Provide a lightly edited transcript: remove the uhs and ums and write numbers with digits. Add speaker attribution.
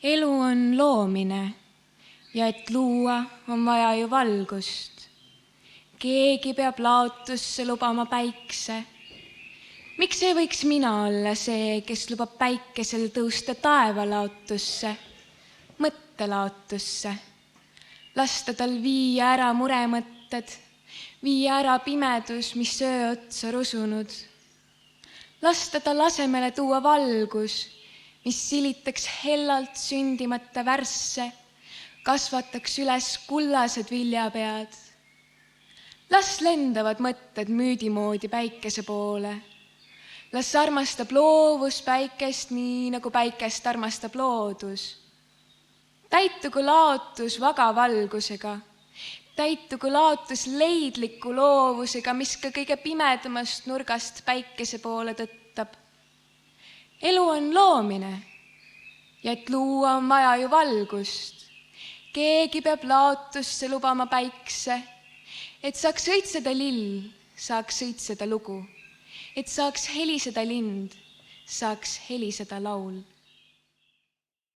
Speaker 1: Elu on loomine ja et luua on vaja ju valgust. Keegi peab laotusse lubama päikse. Miks ei võiks mina olla see, kes lubab päikesel tõusta taevalaotusse, mõttelaotusse, lasta tal viia ära muremõtted, viia ära pimedus, mis öö otsa rusunud, lasta tal asemele tuua valgus, mis silitaks hellalt sündimata värsse, kasvataks üles kullased viljapead. Las lendavad mõtted müüdimoodi päikese poole. Las armastab loovus päikest nii, nagu päikest armastab loodus. Täitugu laotus vaga valgusega, täitugu laotus leidliku loovusega, mis ka kõige pimedamast nurgast päikese poole tõttab. Elu on loomine ja et luua on vaja ju valgust. Keegi peab laotusse lubama päikse, et saaks õitseda lill, saaks õitseda lugu, et saaks heliseda lind, saaks heliseda laul.